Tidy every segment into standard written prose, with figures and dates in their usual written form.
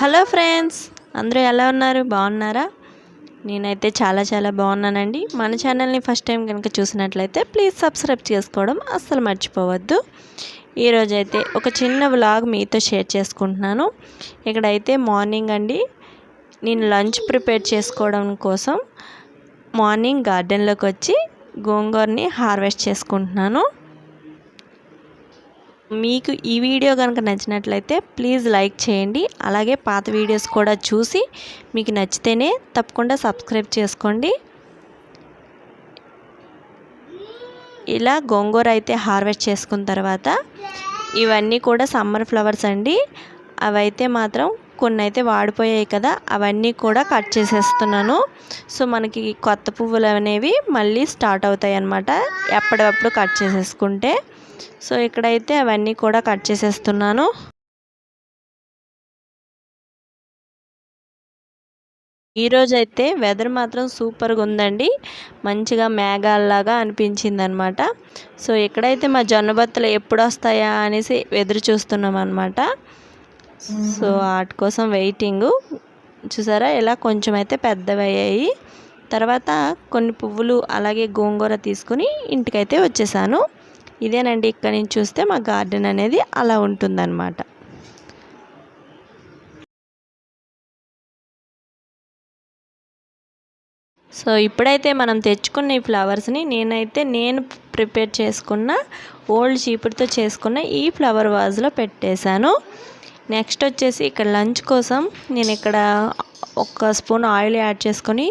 Hello friends, అందరూ ఎలా ఉన్నారు? బాగున్నారా? నేనైతే చాలా బాగున్నానండి. మన ఛానల్ని ఫస్ట్ టైం కనుక చూసినట్లయితే ప్లీజ్ సబ్స్క్రైబ్ చేసుకోవడం అస్సలు మర్చిపోవద్దు. ఈరోజైతే ఒక చిన్న వ్లాగ్ మీతో షేర్ చేసుకుంటున్నాను. ఇక్కడైతే మార్నింగ్ అండి, నేను లంచ్ ప్రిపేర్ చేసుకోవడం కోసం మార్నింగ్ గార్డెన్లోకి వచ్చి గోంగూరని హార్వెస్ట్ చేసుకుంటున్నాను. మీకు ఈ వీడియో కనుక నచ్చినట్లయితే ప్లీజ్ లైక్ చేయండి. అలాగే పాత వీడియోస్ కూడా చూసి మీకు నచ్చితేనే తప్పకుండా సబ్స్క్రైబ్ చేసుకోండి. ఇలా గోంగూర అయితే హార్వెస్ట్ చేసుకున్న తర్వాత ఇవన్నీ కూడా సమ్మర్ ఫ్లవర్స్ అండి. అవైతే మాత్రం కొన్ని అయితే వాడిపోయాయి కదా, అవన్నీ కూడా కట్ చేసేస్తున్నాను. సో మనకి కొత్త పువ్వులు అనేవి మళ్ళీ స్టార్ట్ అవుతాయి అన్నమాట, ఎప్పటికప్పుడు కట్ చేసేసుకుంటే. సో ఇక్కడైతే అవన్నీ కూడా కట్ చేసేస్తున్నాను. ఈరోజైతే వెదర్ మాత్రం సూపర్గా ఉందండి, మంచిగా మేఘాల్లాగా అనిపించింది అనమాట. సో ఇక్కడైతే మా జొన్న బత్తలు ఎప్పుడు వస్తాయా అనేసి ఎదురు చూస్తున్నాం అనమాట. సో వాటి కోసం వెయిటింగు. చూసారా, ఇలా కొంచెం అయితే పెద్దవయ్యాయి. తర్వాత కొన్ని పువ్వులు అలాగే గోంగూర తీసుకుని ఇంటికైతే వచ్చేసాను. ఇదేనండి, ఇక్కడ నుంచి చూస్తే మా గార్డెన్ అనేది అలా ఉంటుందన్నమాట. సో ఇప్పుడైతే మనం తెచ్చుకున్న ఈ ఫ్లవర్స్ని నేను ప్రిపేర్ చేసుకున్న ఓల్డ్ చీపురుతో చేసుకున్న ఈ ఫ్లవర్ వాజ్లో పెట్టేశాను. నెక్స్ట్ వచ్చేసి ఇక్కడ లంచ్ కోసం నేను ఇక్కడ ఒక స్పూన్ ఆయిల్ యాడ్ చేసుకొని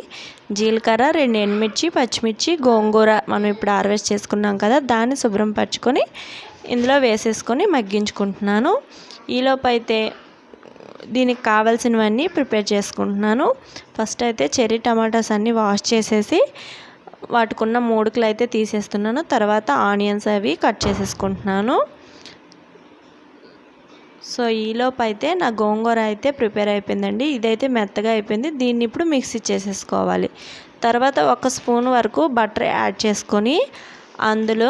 జీలకర్ర, 2 ఎండుమిర్చి, పచ్చిమిర్చి, గోంగూర మనం ఇప్పుడు హార్వెస్ట్ చేసుకున్నాం కదా, దాన్ని శుభ్రం పరచుకొని ఇందులో వేసేసుకొని మగ్గించుకుంటున్నాను. ఈలోపు అయితే దీనికి కావాల్సినవన్నీ ప్రిపేర్ చేసుకుంటున్నాను. ఫస్ట్ అయితే చెర్రీ టమాటాస్ అన్నీ వాష్ చేసేసి వాటికున్న మూడుకులు అయితే తీసేస్తున్నాను. తర్వాత ఆనియన్స్ అవి కట్ చేసేసుకుంటున్నాను. సో ఈలోపు అయితే నా గోంగూర అయితే ప్రిపేర్ అయిపోయిందండి. ఇదైతే మెత్తగా అయిపోయింది. దీన్ని ఇప్పుడు మిక్సీ చేసేసుకోవాలి. తర్వాత 1 స్పూన్ వరకు బటర్ యాడ్ చేసుకొని అందులో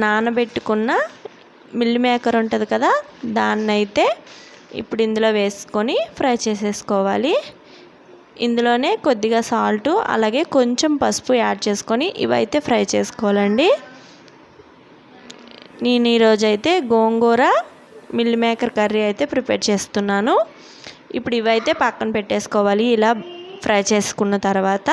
నానబెట్టుకున్న మిల్ మేకర్ ఉంటుంది కదా, దాన్ని అయితే ఇప్పుడు ఇందులో వేసుకొని ఫ్రై చేసేసుకోవాలి. ఇందులోనే కొద్దిగా సాల్టు అలాగే కొంచెం పసుపు యాడ్ చేసుకొని ఇవైతే ఫ్రై చేసుకోవాలండి. నేను ఈరోజైతే గోంగూర మిల్ మేకర్ కర్రీ అయితే ప్రిపేర్ చేస్తున్నాను. ఇప్పుడు ఇవైతే పక్కన పెట్టేసుకోవాలి ఇలా ఫ్రై చేసుకున్న తర్వాత.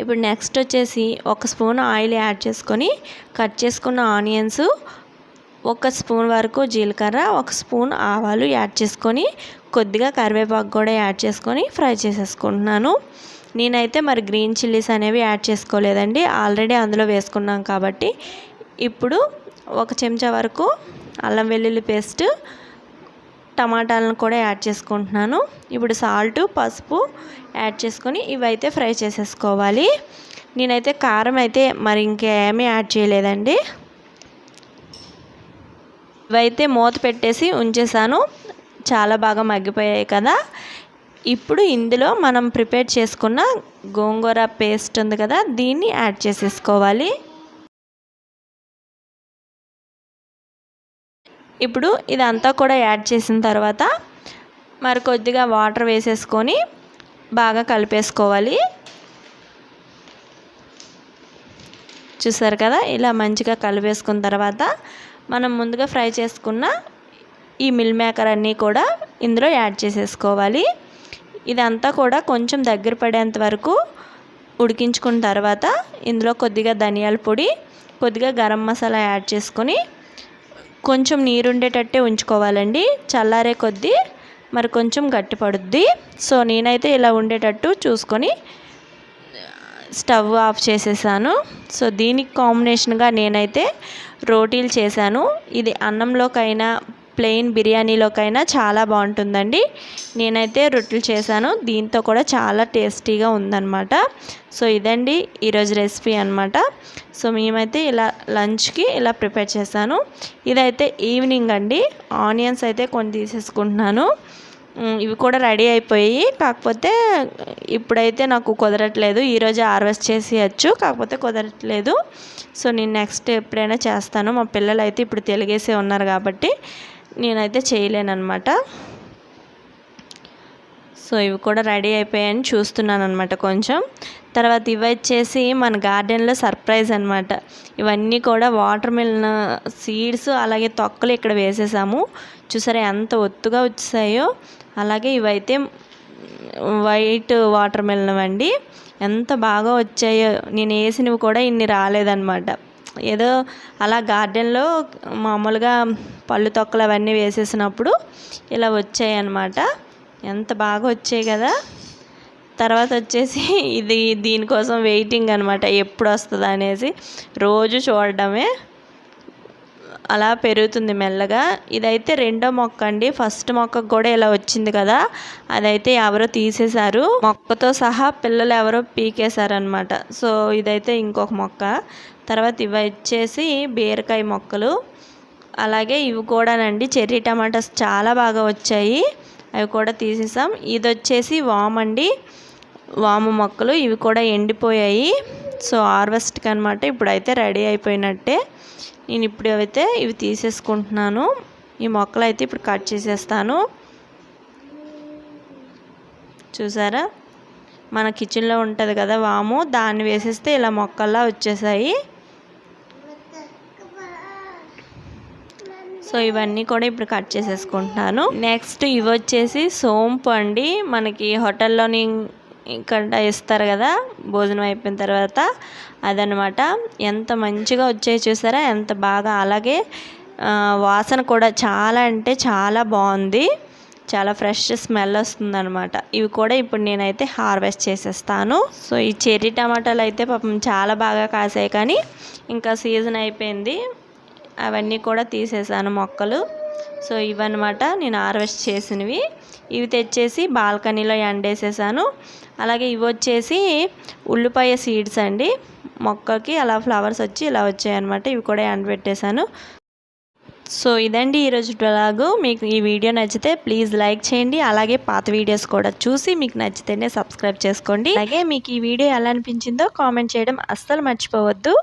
ఇప్పుడు నెక్స్ట్ వచ్చేసి 1 స్పూన్ ఆయిల్ యాడ్ చేసుకొని కట్ చేసుకున్న ఆనియన్స్, 1 స్పూన్ వరకు జీలకర్ర, 1 స్పూన్ ఆవాలు యాడ్ చేసుకొని కొద్దిగా కరివేపాకు కూడా యాడ్ చేసుకొని ఫ్రై చేసేసుకుంటున్నాను. నేనైతే మరి గ్రీన్ చిల్లీస్ అనేవి యాడ్ చేసుకోలేదండి, ఆల్రెడీ అందులో వేసుకున్నాం కాబట్టి. ఇప్పుడు 1 చెంచా వరకు అల్లం వెల్లుల్లి పేస్ట్, టమాటాలను కూడా యాడ్ చేసుకుంటున్నాను. ఇప్పుడు సాల్టు, పసుపు యాడ్ చేసుకొని ఇవైతే ఫ్రై చేసేసుకోవాలి. నేనైతే కారం అయితే మరి ఇంకేమీ యాడ్ చేయలేదండి. ఇవైతే మూత పెట్టేసి ఉంచేసాను. చాలా బాగా మగ్గిపోయాయి కదా. ఇప్పుడు ఇందులో మనం ప్రిపేర్ చేసుకున్న గోంగూర పేస్ట్ ఉంది కదా, దీన్ని యాడ్ చేసేసుకోవాలి. ఇప్పుడు ఇదంతా కూడా యాడ్ చేసిన తర్వాత మరి కొద్దిగా వాటర్ వేసేసుకొని బాగా కలిపేసుకోవాలి. చూసారు కదా, ఇలా మంచిగా కలిపేసుకున్న తర్వాత మనం ముందుగా ఫ్రై చేసుకున్న ఈ మిల్ మేకర్ అన్నీ కూడా ఇందులో యాడ్ చేసేసుకోవాలి. ఇదంతా కూడా కొంచెం దగ్గర పడేంత వరకు ఉడికించుకున్న తర్వాత ఇందులో కొద్దిగా ధనియాల పొడి, కొద్దిగా గరం మసాలా యాడ్ చేసుకొని కొంచెం నీరుండేటట్టే ఉంచుకోవాలండి. చల్లారే కొద్దీ మరి కొంచెం గట్టి పడుద్ది. సో నేనైతే ఇలా ఉండేటట్టు చూసుకొని స్టవ్ ఆఫ్ చేసేసాను. సో దీనికి కాంబినేషన్గా నేనైతే రోటీలు చేశాను. ఇది అన్నంలోకైనా ప్లెయిన్ బిర్యానీలోకైనా చాలా బాగుంటుందండి. నేనైతే రొట్టెలు చేశాను, దీంతో కూడా చాలా టేస్టీగా ఉందన్నమాట. సో ఇదండి ఈరోజు రెసిపీ అన్నమాట. సో మేమైతే ఇలా లంచ్కి ఇలా ప్రిపేర్ చేశాను. ఇదైతే ఈవినింగ్ అండి. ఆనియన్స్ అయితే కొన్ని తీసేసుకుంటున్నాను. ఇవి కూడా రెడీ అయిపోయి, కాకపోతే ఇప్పుడైతే నాకు కుదరట్లేదు. ఈరోజు హార్వెస్ట్ చేసేయచ్చు, కాకపోతే కుదరట్లేదు. సో నేను నెక్స్ట్ ఎప్పుడైనా చేస్తాను. మా పిల్లలు అయితే ఇప్పుడు తెలుగేసే ఉన్నారు కాబట్టి నేనైతే చేయలేనన్నమాట. సో ఇవి కూడా రెడీ అయిపోయాయని చూస్తున్నాను అనమాట కొంచెం. తర్వాత ఇవి వచ్చేసి మన గార్డెన్లో సర్ప్రైజ్ అనమాట. ఇవన్నీ కూడా వాటర్ మిలన్ సీడ్స్ అలాగే తొక్కలు ఇక్కడ వేసేసాము. చూసారా ఎంత ఒత్తుగా వచ్చాయో. అలాగే ఇవైతే వైట్ వాటర్ మిలన్ అండి. ఎంత బాగా వచ్చాయో. నేను వేసినవి కూడా ఇన్ని రాలేదన్నమాట. ఏదో అలా గార్డెన్లో మామూలుగా పళ్ళు తొక్కలు అవన్నీ వేసేసినప్పుడు ఇలా వచ్చాయి అన్నమాట. ఎంత బాగా వచ్చాయి కదా. తర్వాత వచ్చేసి ఇది దీనికోసం వెయిటింగ్ అనమాట, ఎప్పుడు వస్తుందా అనేసి. రోజు చూడడమే. అలా పెరుగుతుంది మెల్లగా. ఇదైతే రెండో మొక్క అండి. ఫస్ట్ మొక్కకు కూడా ఇలా వచ్చింది కదా, అదైతే ఎవరో తీసేశారు. మొక్కతో సహా పిల్లలు ఎవరో పీకేశారనమాట. సో ఇదైతే ఇంకొక మొక్క. తర్వాత ఇవి వచ్చేసి బీరకాయ మొక్కలు. అలాగే ఇవి కూడానండి చెర్రీ టమాటాస్ చాలా బాగా వచ్చాయి, అవి కూడా తీసేసాం. ఇది వచ్చేసి వామ్ అండి, వాము మొక్కలు. ఇవి కూడా ఎండిపోయాయి. సో హార్వెస్ట్కి అనమాట. ఇప్పుడైతే రెడీ అయిపోయినట్టే. నేను ఇప్పుడు అయితే ఇవి తీసేసుకుంటున్నాను. ఈ మొక్కలు అయితే ఇప్పుడు కట్ చేసేస్తాను. చూసారా, మన కిచెన్లో ఉంటుంది కదా వాము, దాన్ని వేసేస్తే ఇలా మొక్కల్లా వచ్చేసాయి. సో ఇవన్నీ కూడా ఇప్పుడు కట్ చేసేసుకుంటున్నాను. నెక్స్ట్ ఇవి వచ్చేసి సోంపు అండి. మనకి హోటల్లోని ఇక్కడ ఇస్తారు కదా భోజనం అయిపోయిన తర్వాత, అదనమాట. ఎంత మంచిగా వచ్చాయి చూసారా, ఎంత బాగా. అలాగే వాసన కూడా చాలా అంటే చాలా బాగుంది. చాలా ఫ్రెష్ స్మెల్ వస్తుందన్నమాట. ఇవి కూడా ఇప్పుడు నేనైతే హార్వెస్ట్ చేసేస్తాను. సో ఈ చెర్రీ టమాటాలు అయితే పాపం చాలా బాగా కాసాయి, కానీ ఇంకా సీజన్ అయిపోయింది. అవన్నీ కూడా తీసేసాను మొక్కలు. సో ఇవన్నమాట నేను హార్వెస్ట్ చేసినవి. ఇవి తెచ్చేసి బాల్కనీలో ఎండేసేసాను. అలాగే ఇవి వచ్చేసి ఉల్లిపాయ సీడ్స్ అండి. మొక్కకి అలా ఫ్లవర్స్ వచ్చి ఇలా వచ్చాయన్నమాట. ఇవి కూడా ఎండబెట్టేశాను. సో ఇదండి ఈరోజు వ్లాగ్. మీకు ఈ వీడియో నచ్చితే ప్లీజ్ లైక్ చేయండి. అలాగే పాత వీడియోస్ కూడా చూసి మీకు నచ్చితేనే సబ్స్క్రైబ్ చేసుకోండి. అలాగే మీకు ఈ వీడియో ఎలా అనిపించిందో కామెంట్ చేయడం అస్సలు మర్చిపోవద్దు.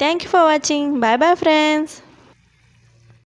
Thank you for watching. Bye bye friends.